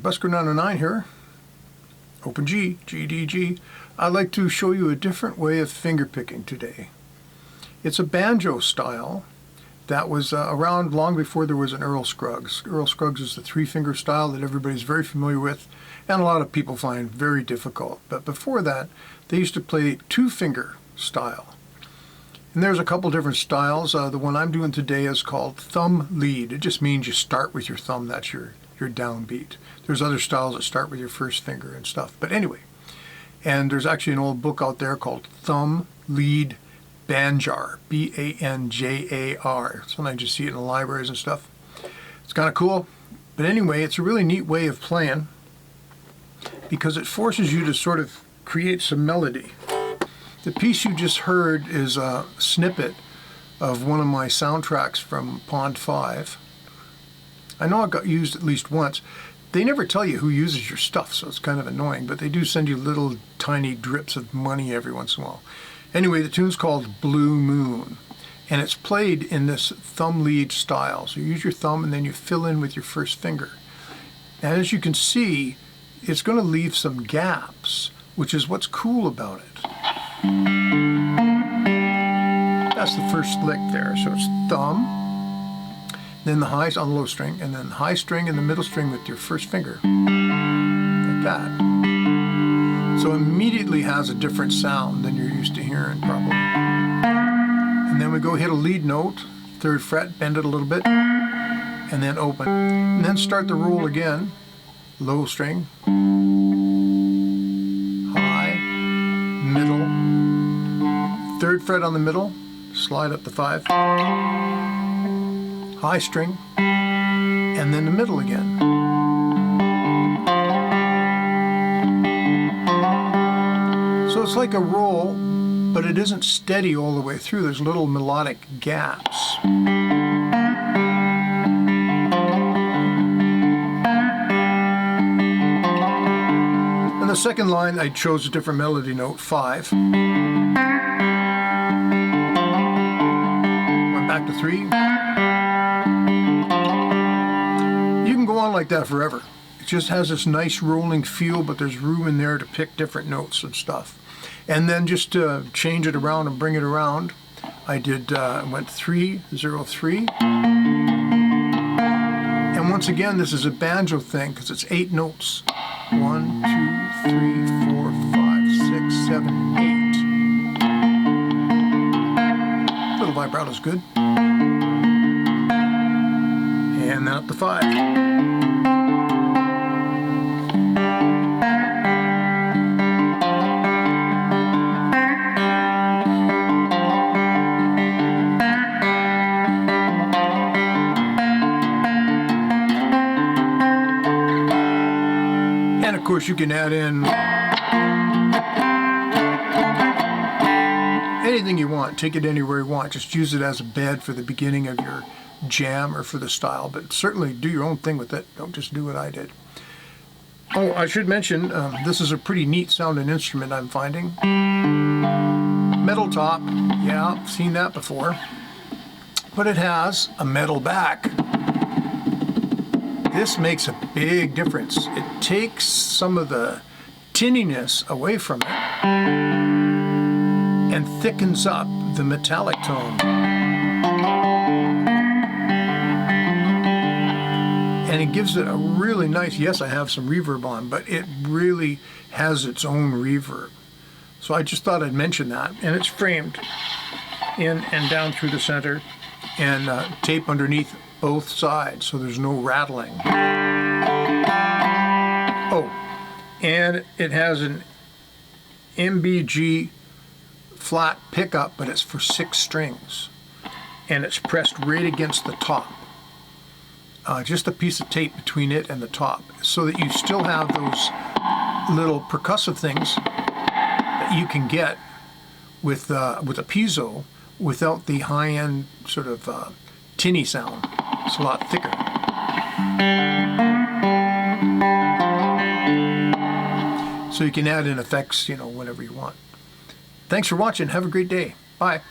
Busker 909 here. Open G, GDG. I'd like to show you a different way of fingerpicking today. It's a banjo style that was around long before there was an Earl Scruggs. Earl Scruggs is the three-finger style that everybody's very familiar with and a lot of people find very difficult. But before that, they used to play two-finger style. And there's a couple different styles. The one I'm doing today is called thumb lead. It just means you start with your thumb. That's your downbeat. There's other styles that start with your first finger and stuff. But anyway, and there's actually an old book out there called Thumb Lead Banjar, B-A-N-J-A-R. Sometimes you see it in the libraries and stuff. It's kind of cool. But anyway, it's a really neat way of playing because it forces you to sort of create some melody. The piece you just heard is a snippet of one of my soundtracks from Pond 5. I know it got used at least once. They never tell you who uses your stuff, so it's kind of annoying, but they do send you little tiny drips of money every once in a while. Anyway, the tune's called Blue Moon, and it's played in this thumb lead style. So you use your thumb and then you fill in with your first finger. And as you can see, it's going to leave some gaps, which is what's cool about it. That's the first lick there. So it's thumb, then the highs on the low string, and then the high string and the middle string with your first finger, like that. So immediately has a different sound than you're used to hearing probably. And then we go hit a lead note, third fret, bend it a little bit, and then open. And then start the roll again, low string, high, middle, third fret on the middle, slide up the 5, high string, and then the middle again. So it's like a roll, but it isn't steady all the way through. There's little melodic gaps. And the second line, I chose a different melody note, 5. Went back to 3. You can go on like that forever. It just has this nice rolling feel, but there's room in there to pick different notes and stuff. And then just to change it around and bring it around, I went 3, 0, 3. And once again, this is a banjo thing because it's 8 notes. 1, 2, 3, 4, 5, 6, 7, 8. Little vibrato's good. And then up to 5. And of course you can add in anything you want, take it anywhere you want, just use it as a bed for the beginning of your jam or for the style, but certainly do your own thing with it, don't just do what I did. Oh, I should mention, this is a pretty neat sounding instrument I'm finding. Metal top, yeah, I've seen that before, but it has a metal back. This makes a big difference. It takes some of the tinniness away from it and thickens up the metallic tone. And it gives it a really nice, yes, I have some reverb on, but it really has its own reverb. So I just thought I'd mention that. And it's framed in and down through the center and tape underneath both sides, so there's no rattling. Oh, and it has an MBG flat pickup, but it's for 6 strings. And it's pressed right against the top. Just a piece of tape between it and the top, so that you still have those little percussive things that you can get with a piezo without the high-end sort of tinny sound. It's a lot thicker. So you can add in effects, whenever you want. Thanks for watching. Have a great day. Bye.